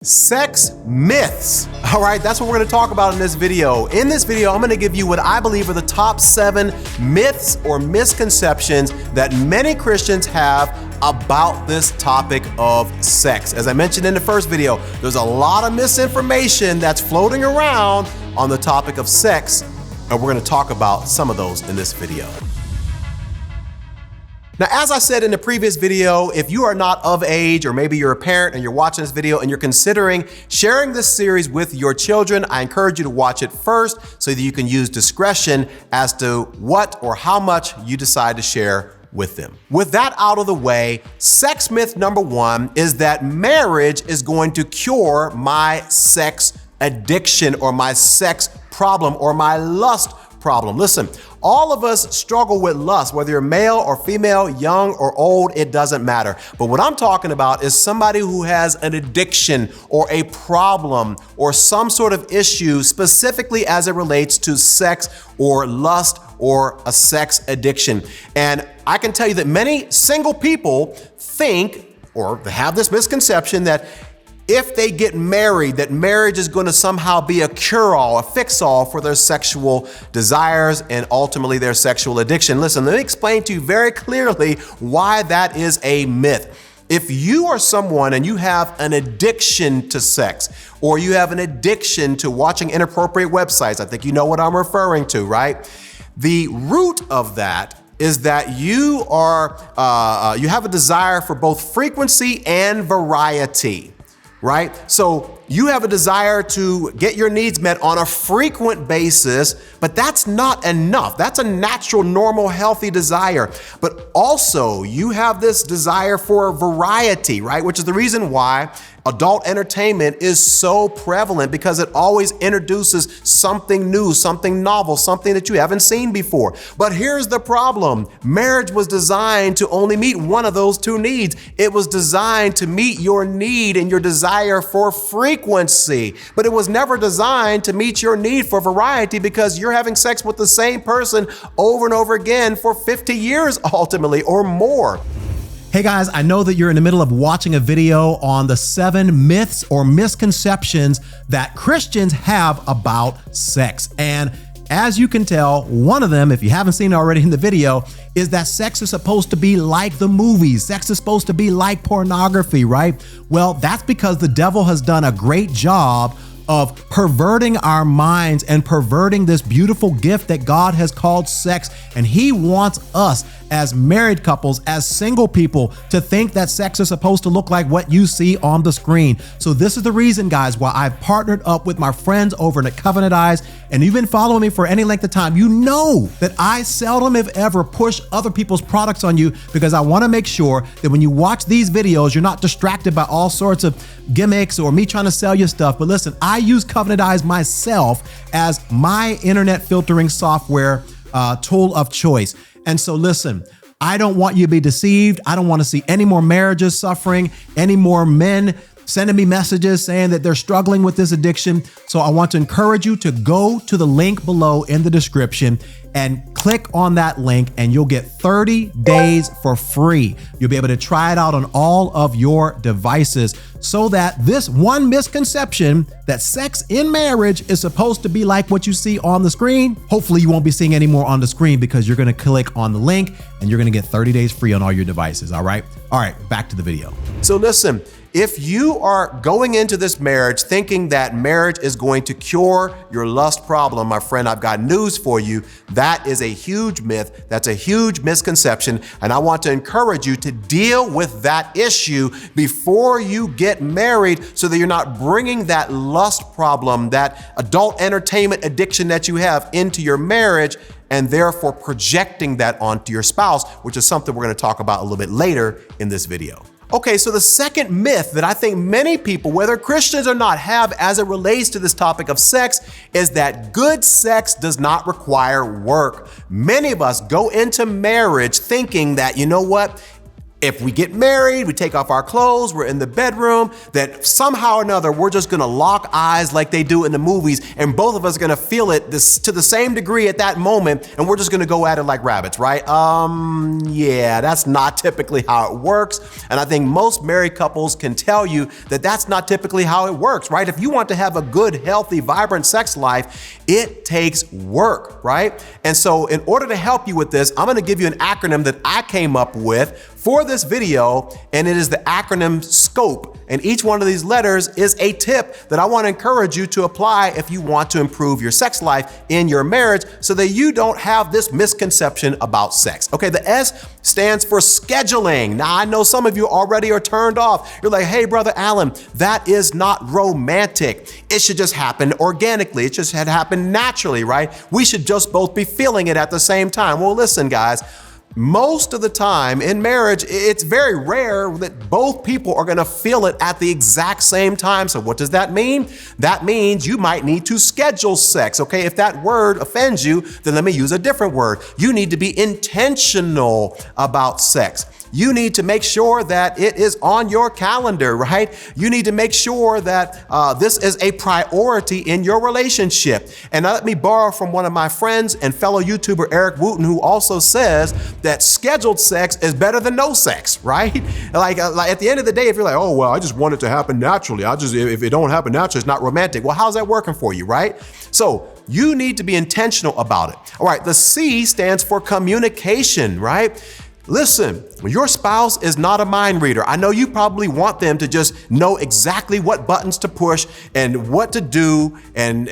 Sex myths. All right, that's what we're going to talk about in this video. In this video, I'm going to give you what I believe are the top 7 myths or misconceptions that many Christians have about this topic of sex. As I mentioned in the first video, there's a lot of misinformation that's floating around on the topic of sex, and we're going to talk about some of those in this video. Now, as I said in the previous video, if you are not of age, or maybe you're a parent and you're watching this video and you're considering sharing this series with your children, I encourage you to watch it first so that you can use discretion as to what or how much you decide to share with them. With that out of the way, sex myth number 1 is that marriage is going to cure my sex addiction or my sex problem or my lust problem. Listen, all of us struggle with lust, whether you're male or female, young or old, it doesn't matter. But what I'm talking about is somebody who has an addiction or a problem or some sort of issue specifically as it relates to sex or lust or a sex addiction. And I can tell you that many single people think or have this misconception that if they get married, that marriage is going to somehow be a cure-all, a fix-all for their sexual desires and ultimately their sexual addiction. Listen, let me explain to you very clearly why that is a myth. If you are someone and you have an addiction to sex, or you have an addiction to watching inappropriate websites, I think you know what I'm referring to, right? The root of that is that you have a desire for both frequency and variety. Right? So you have a desire to get your needs met on a frequent basis, but that's not enough. That's a natural, normal, healthy desire. But also you have this desire for variety, right? Which is the reason why adult entertainment is so prevalent, because it always introduces something new, something novel, something that you haven't seen before. But here's the problem. Marriage was designed to only meet one of those 2 needs. It was designed to meet your need and your desire for frequency, but it was never designed to meet your need for variety, because you're having sex with the same person over and over again for 50 years ultimately or more. Hey guys, I know that you're in the middle of watching a video on the 7 myths or misconceptions that Christians have about sex. And as you can tell, one of them, if you haven't seen it already in the video, is that sex is supposed to be like the movies. Sex is supposed to be like pornography, right? Well, that's because the devil has done a great job of perverting our minds and perverting this beautiful gift that God has called sex. And he wants us as married couples, as single people, to think that sex is supposed to look like what you see on the screen. So this is the reason, guys, why I've partnered up with my friends over at Covenant Eyes. And you've been following me for any length of time. You know that I seldom, if ever, push other people's products on you, because I want to make sure that when you watch these videos, you're not distracted by all sorts of gimmicks or me trying to sell you stuff. But listen, I use Covenant Eyes myself as my internet filtering software tool of choice. And so listen, I don't want you to be deceived. I don't want to see any more marriages suffering, any more men sending me messages saying that they're struggling with this addiction. So I want to encourage you to go to the link below in the description and click on that link, and you'll get 30 days for free. You'll be able to try it out on all of your devices, so that this one misconception that sex in marriage is supposed to be like what you see on the screen, hopefully you won't be seeing any more on the screen, because you're going to click on the link and you're going to get 30 days free on all your devices. All right, back to the video. So listen, if you are going into this marriage thinking that marriage is going to cure your lust problem, my friend, I've got news for you. That is a huge myth. That's a huge misconception. And I want to encourage you to deal with that issue before you get married, so that you're not bringing that lust problem, that adult entertainment addiction that you have into your marriage, and therefore projecting that onto your spouse, which is something we're going to talk about a little bit later in this video. Okay, so the second myth that I think many people, whether Christians or not, have as it relates to this topic of sex is that good sex does not require work. Many of us go into marriage thinking that, you know what? If we get married, we take off our clothes, we're in the bedroom, that somehow or another, we're just gonna lock eyes like they do in the movies, and both of us are gonna feel it to the same degree at that moment, and we're just gonna go at it like rabbits, right? Yeah, that's not typically how it works. And I think most married couples can tell you that that's not typically how it works, right? If you want to have a good, healthy, vibrant sex life, it takes work, right? And so in order to help you with this, I'm gonna give you an acronym that I came up with for this video, and it is the acronym SCOPE. And each one of these letters is a tip that I want to encourage you to apply if you want to improve your sex life in your marriage so that you don't have this misconception about sex. Okay, the S stands for scheduling. Now, I know some of you already are turned off. You're like, hey, Brother Allen, that is not romantic. It should just happen organically. It just had happened naturally, right? We should just both be feeling it at the same time. Well, listen, guys. Most of the time in marriage, it's very rare that both people are gonna feel it at the exact same time. So what does that mean? That means you might need to schedule sex, okay? If that word offends you, then let me use a different word. You need to be intentional about sex. You need to make sure that it is on your calendar, right? You need to make sure that this is a priority in your relationship. And let me borrow from one of my friends and fellow YouTuber, Eric Wooten, who also says that scheduled sex is better than no sex, right? Like at the end of the day, if you're like, oh, well, I just want it to happen naturally. If it don't happen naturally, it's not romantic. Well, how's that working for you, right? So you need to be intentional about it. All right, the C stands for communication, right? Listen, your spouse is not a mind reader. I know you probably want them to just know exactly what buttons to push and what to do and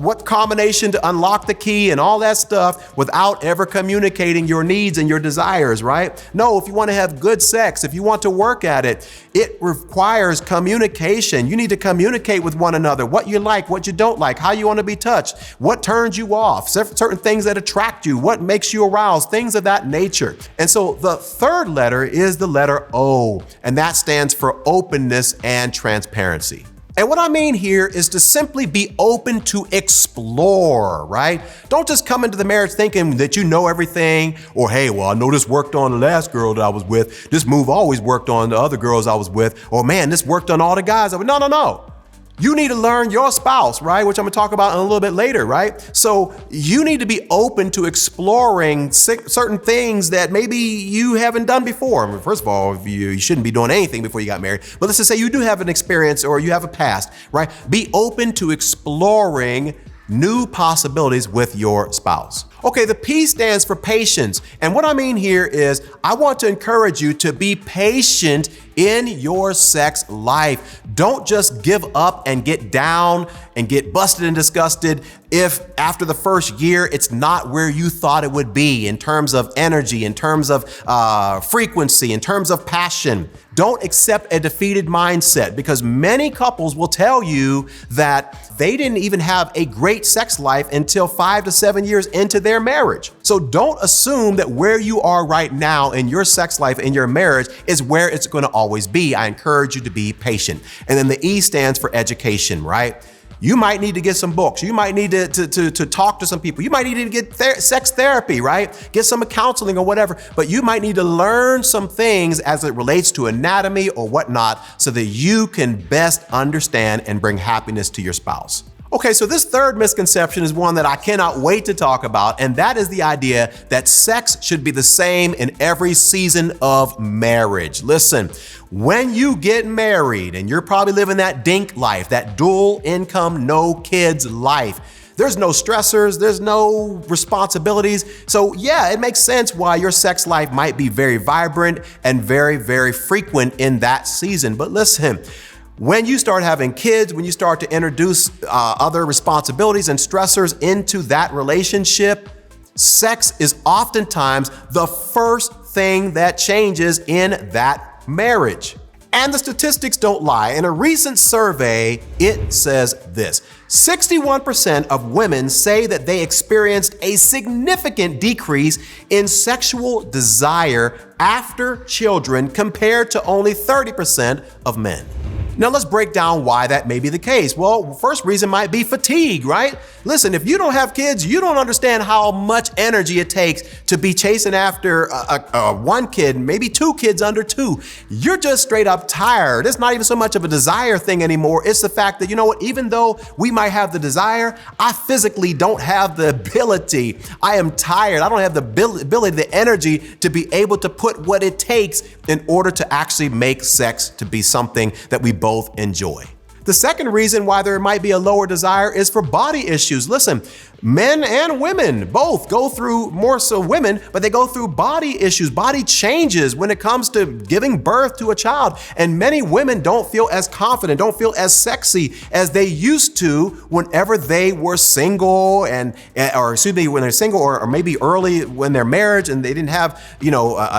what combination to unlock the key and all that stuff without ever communicating your needs and your desires, right? No, if you want to have good sex, if you want to work at it, it requires communication. You need to communicate with one another what you like, what you don't like, how you want to be touched, what turns you off, certain things that attract you, what makes you aroused, things of that nature. And so the third letter is the letter O, and that stands for openness and transparency. And what I mean here is to simply be open to explore, right? Don't just come into the marriage thinking that you know everything, or hey, well, I know this worked on the last girl that I was with. This move always worked on the other girls I was with. Or man, this worked on all the guys. No. You need to learn your spouse, right? Which I'm gonna talk about in a little bit later, right? So you need to be open to exploring certain things that maybe you haven't done before. I mean, first of all, you shouldn't be doing anything before you got married. But let's just say you do have an experience or you have a past, right? Be open to exploring new possibilities with your spouse. Okay, the P stands for patience. And what I mean here is I want to encourage you to be patient in your sex life. Don't just give up and get down and get busted and disgusted if after the first year it's not where you thought it would be in terms of energy, in terms of frequency, in terms of passion. Don't accept a defeated mindset, because many couples will tell you that they didn't even have a great sex life until 5 to 7 years into their marriage. So don't assume that where you are right now in your sex life, in your marriage, is where it's going to always be. I encourage you to be patient. And then the E stands for education, right? You might need to get some books. You might need to talk to some people. You might need to get sex therapy, right? Get some counseling or whatever. But you might need to learn some things as it relates to anatomy or whatnot so that you can best understand and bring happiness to your spouse. Okay, so this third misconception is one that I cannot wait to talk about, and that is the idea that sex should be the same in every season of marriage. Listen, when you get married, and you're probably living that dink life, that dual income, no kids life, there's no stressors, there's no responsibilities. So yeah, it makes sense why your sex life might be very vibrant and very, very frequent in that season. But listen, when you start having kids, when you start to introduce other responsibilities and stressors into that relationship, sex is oftentimes the first thing that changes in that marriage. And the statistics don't lie. In a recent survey, it says this: 61% of women say that they experienced a significant decrease in sexual desire after children compared to only 30% of men. Now let's break down why that may be the case. Well, first reason might be fatigue, right? Listen, if you don't have kids, you don't understand how much energy it takes to be chasing after one kid, maybe two kids under two. You're just straight up tired. It's not even so much of a desire thing anymore. It's the fact that, you know what, even though we might have the desire, I physically don't have the ability. I am tired. I don't have the ability, the energy to be able to put what it takes in order to actually make sex to be something that we both enjoy. The second reason why there might be a lower desire is for body issues. Listen, men and women both go through, more so women, but they go through body issues, body changes when it comes to giving birth to a child. And many women don't feel as confident, don't feel as sexy as they used to whenever they were single when they're single or maybe early when they're married and they didn't have,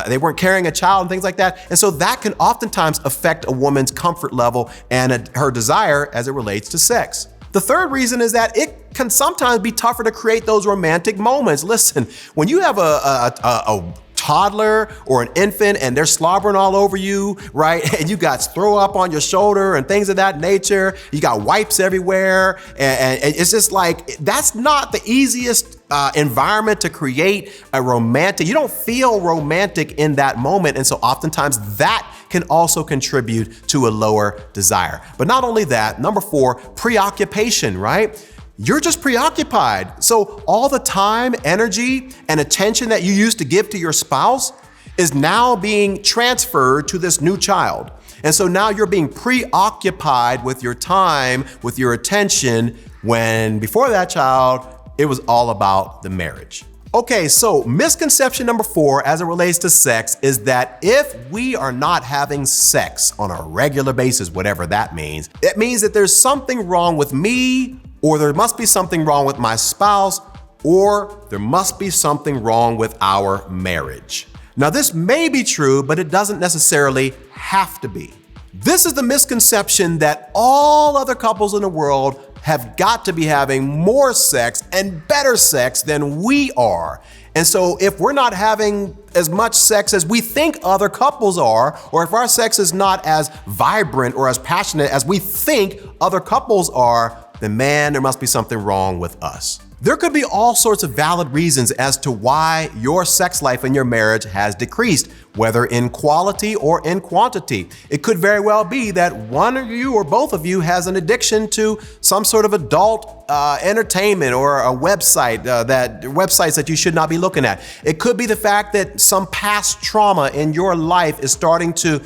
they weren't carrying a child and things like that. And so that can oftentimes affect a woman's comfort level and her desire as it relates to sex. The third reason is that it can sometimes be tougher to create those romantic moments. Listen, when you have a toddler or an infant and they're slobbering all over you, right? And you got throw up on your shoulder and things of that nature. You got wipes everywhere. And it's just like, that's not the easiest environment to create a romantic. You don't feel romantic in that moment. And so oftentimes that can also contribute to a lower desire. But not only that, number 4, preoccupation, right? You're just preoccupied. So all the time, energy, and attention that you used to give to your spouse is now being transferred to this new child. And so now you're being preoccupied with your time, with your attention, when before that child, it was all about the marriage. Okay, so misconception number 4 as it relates to sex is that if we are not having sex on a regular basis, whatever that means, it means that there's something wrong with me, or there must be something wrong with my spouse, or there must be something wrong with our marriage. Now, this may be true, but it doesn't necessarily have to be. This is the misconception that all other couples in the world have got to be having more sex and better sex than we are. And so if we're not having as much sex as we think other couples are, or if our sex is not as vibrant or as passionate as we think other couples are, then man, there must be something wrong with us. There could be all sorts of valid reasons as to why your sex life in your marriage has decreased, whether in quality or in quantity. It could very well be that one of you or both of you has an addiction to some sort of adult entertainment or a websites that you should not be looking at. It could be the fact that some past trauma in your life is starting to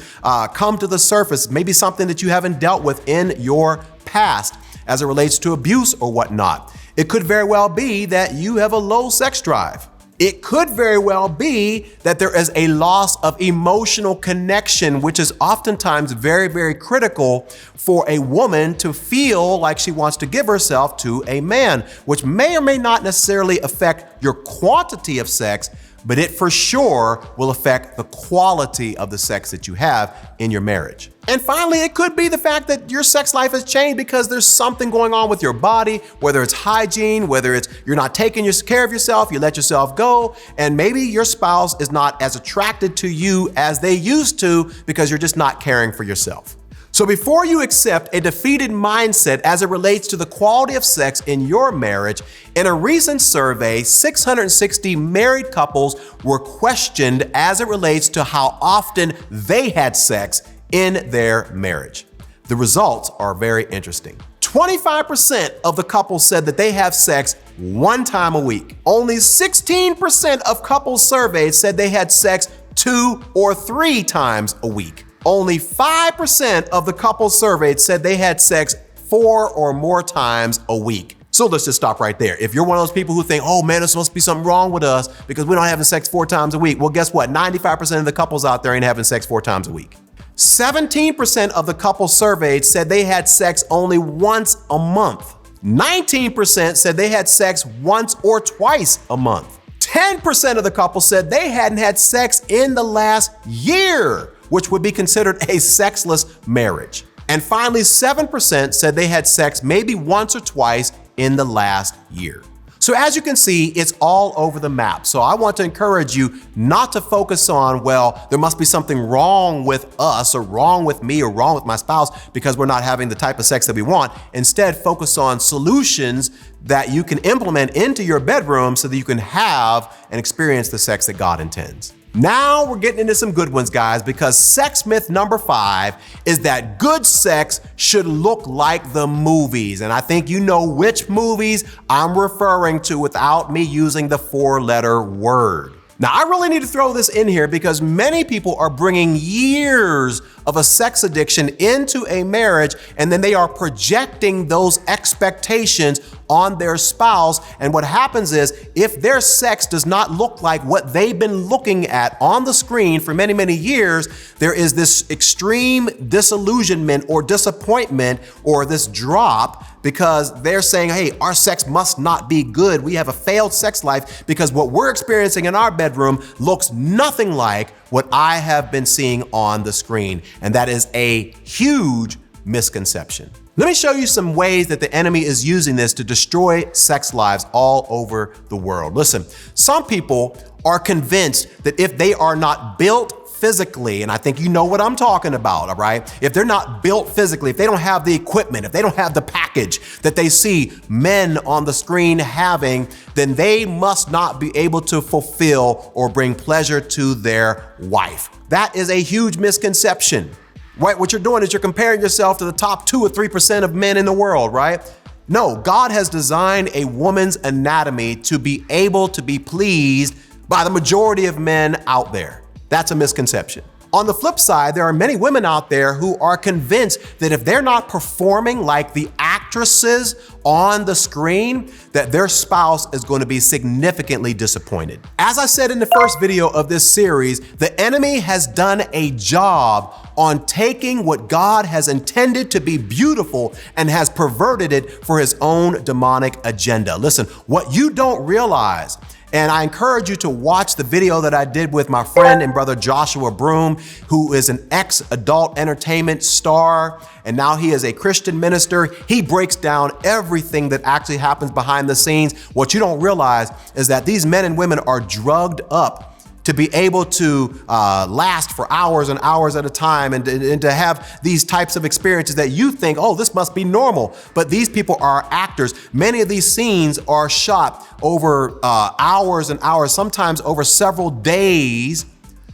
come to the surface, maybe something that you haven't dealt with in your past as it relates to abuse or whatnot. It could very well be that you have a low sex drive. It could very well be that there is a loss of emotional connection, which is oftentimes very, very critical for a woman to feel like she wants to give herself to a man, which may or may not necessarily affect your quantity of sex, but it for sure will affect the quality of the sex that you have in your marriage. And finally, it could be the fact that your sex life has changed because there's something going on with your body, whether it's hygiene, whether it's you're not taking care of yourself, you let yourself go, and maybe your spouse is not as attracted to you as they used to because you're just not caring for yourself. So before you accept a defeated mindset as it relates to the quality of sex in your marriage, in a recent survey, 660 married couples were questioned as it relates to how often they had sex in their marriage. The results are very interesting. 25% of the couples said that they have sex one time a week. Only 16% of couples surveyed said they had sex 2 or 3 times a week. Only 5% of the couples surveyed said they had sex 4 or more times a week. So let's just stop right there. If you're one of those people who think, oh man, there's supposed to be something wrong with us because we're not having sex 4 times a week. Well, guess what? 95% of the couples out there ain't having sex 4 times a week. 17% of the couples surveyed said they had sex only once a month. 19% said they had sex once or twice a month. 10% of the couple said they hadn't had sex in the last year, which would be considered a sexless marriage. And finally, 7% said they had sex maybe once or twice in the last year. So as you can see, it's all over the map. So I want to encourage you not to focus on, well, there must be something wrong with us or wrong with me or wrong with my spouse because we're not having the type of sex that we want. Instead, focus on solutions that you can implement into your bedroom so that you can have and experience the sex that God intends. Now we're getting into some good ones, guys, because sex myth number 5 is that good sex should look like the movies. And I think you know which movies I'm referring to without me using the 4-letter word. Now, I really need to throw this in here because many people are bringing years of a sex addiction into a marriage, and then they are projecting those expectations on their spouse. And what happens is, if their sex does not look like what they've been looking at on the screen for many, many years, there is this extreme disillusionment or disappointment or this drop because they're saying, hey, our sex must not be good. We have a failed sex life because what we're experiencing in our bedroom looks nothing like what I have been seeing on the screen. And that is a huge misconception. Let me show you some ways that the enemy is using this to destroy sex lives all over the world. Listen, some people are convinced that if they are not built physically, and I think you know what I'm talking about, all right? If they're not built physically, if they don't have the equipment, if they don't have the package that they see men on the screen having, then they must not be able to fulfill or bring pleasure to their wife. That is a huge misconception, right? What you're doing is you're comparing yourself to the top 2 or 3% of men in the world, right? No, God has designed a woman's anatomy to be able to be pleased by the majority of men out there. That's a misconception. On the flip side, there are many women out there who are convinced that if they're not performing like the actresses on the screen, that their spouse is going to be significantly disappointed. As I said in the first video of this series, the enemy has done a job on taking what God has intended to be beautiful and has perverted it for his own demonic agenda. Listen, what you don't realize, and I encourage you to watch the video that I did with my friend and brother Joshua Broom, who is an ex-adult entertainment star, and now he is a Christian minister. He breaks down everything that actually happens behind the scenes. What you don't realize is that these men and women are drugged up to be able to last for hours and hours at a time and to have these types of experiences that you think, oh, this must be normal. But these people are actors. Many of these scenes are shot over hours and hours, sometimes over several days,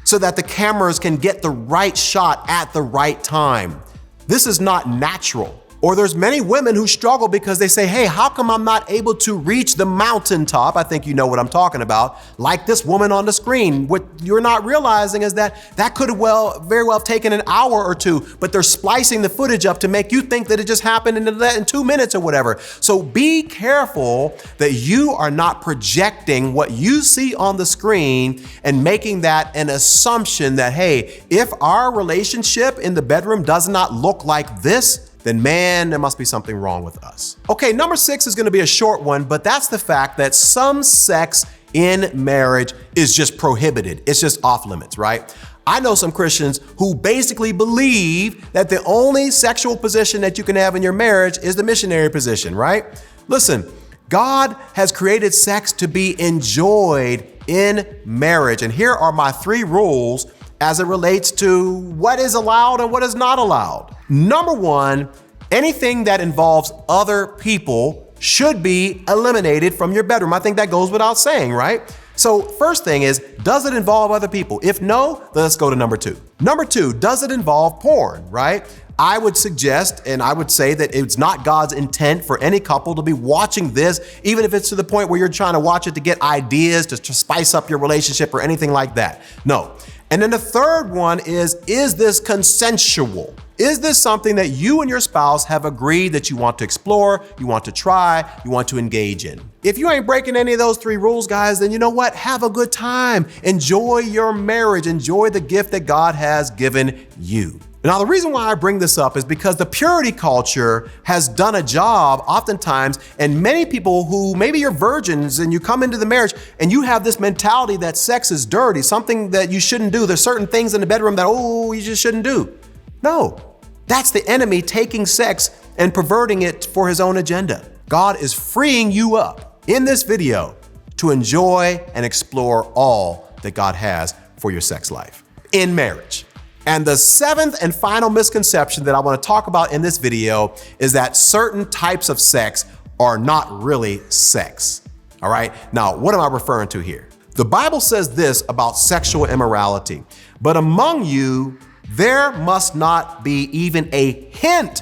so that the cameras can get the right shot at the right time. This is not natural. Or there's many women who struggle because they say, hey, how come I'm not able to reach the mountaintop? I think you know what I'm talking about. Like this woman on the screen. What you're not realizing is that could have very well taken an hour or two, but they're splicing the footage up to make you think that it just happened in 2 minutes or whatever. So be careful that you are not projecting what you see on the screen and making that an assumption that, hey, if our relationship in the bedroom does not look like this, then man, there must be something wrong with us. Okay, number 6 is gonna be a short one, but that's the fact that some sex in marriage is just prohibited. It's just off limits, right? I know some Christians who basically believe that the only sexual position that you can have in your marriage is the missionary position, right? Listen, God has created sex to be enjoyed in marriage. And here are my 3 rules as it relates to what is allowed and what is not allowed. Number 1, anything that involves other people should be eliminated from your bedroom. I think that goes without saying, right? So first thing is, does it involve other people? If no, then let's go to number 2. Number 2, does it involve porn, right? I would suggest, and I would say that it's not God's intent for any couple to be watching this, even if it's to the point where you're trying to watch it to get ideas, to spice up your relationship or anything like that. No. And then the third one is this consensual? Is this something that you and your spouse have agreed that you want to explore, you want to try, you want to engage in? If you ain't breaking any of those 3 rules, guys, then you know what? Have a good time. Enjoy your marriage. Enjoy the gift that God has given you. Now, the reason why I bring this up is because the purity culture has done a job oftentimes, and many people who maybe you're virgins and you come into the marriage and you have this mentality that sex is dirty, something that you shouldn't do. There's certain things in the bedroom that, oh, you just shouldn't do. No, That's the enemy taking sex and perverting it for his own agenda. God is freeing you up in this video to enjoy and explore all that God has for your sex life in marriage. And the seventh and final misconception that I want to talk about in this video is that certain types of sex are not really sex. All right. Now, what am I referring to here? The Bible says this about sexual immorality, but among you, there must not be even a hint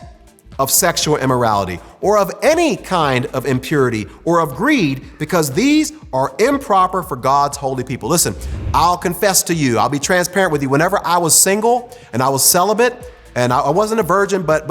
of sexual immorality or of any kind of impurity or of greed, because these are improper for God's holy people. Listen, I'll confess to you, I'll be transparent with you. Whenever I was single and I was celibate and I wasn't a virgin, but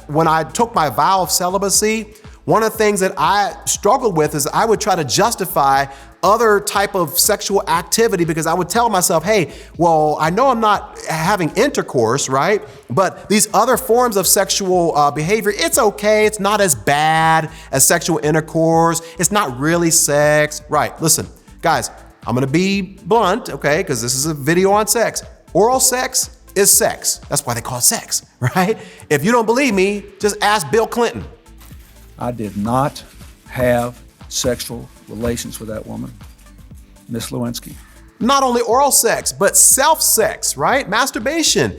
when I took my vow of celibacy, one of the things that I struggled with is I would try to justify other type of sexual activity because I would tell myself, hey, well, I know I'm not having intercourse, right? But these other forms of sexual behavior, it's okay. It's not as bad as sexual intercourse. It's not really sex, right? Listen, guys, I'm gonna be blunt, okay? Because this is a video on sex. Oral sex is sex. That's why they call it sex, right? If you don't believe me, just ask Bill Clinton. I did not have sexual relations with that woman, Miss Lewinsky. Not only oral sex, but self-sex, right? Masturbation.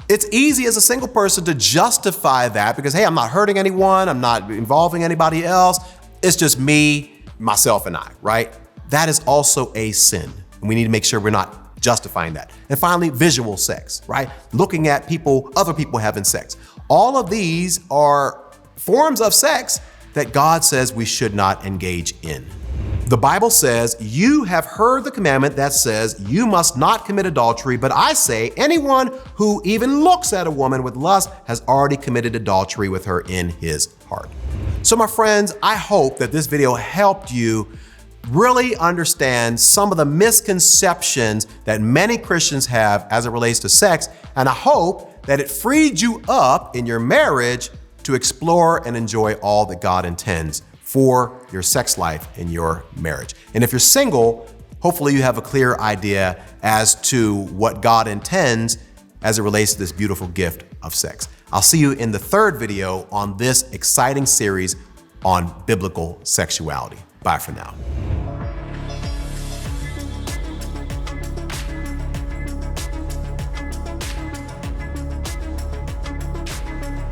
It's easy as a single person to justify that because, hey, I'm not hurting anyone, I'm not involving anybody else. It's just me, myself, and I, right? That is also a sin. And we need to make sure we're not justifying that. And finally, visual sex, right? Looking at other people having sex. All of these are forms of sex that God says we should not engage in. The Bible says, you have heard the commandment that says you must not commit adultery, but I say anyone who even looks at a woman with lust has already committed adultery with her in his heart. So my friends, I hope that this video helped you really understand some of the misconceptions that many Christians have as it relates to sex, and I hope that it freed you up in your marriage to explore and enjoy all that God intends for your sex life in your marriage. And if you're single, hopefully you have a clear idea as to what God intends as it relates to this beautiful gift of sex. I'll see you in the third video on this exciting series on biblical sexuality. Bye for now.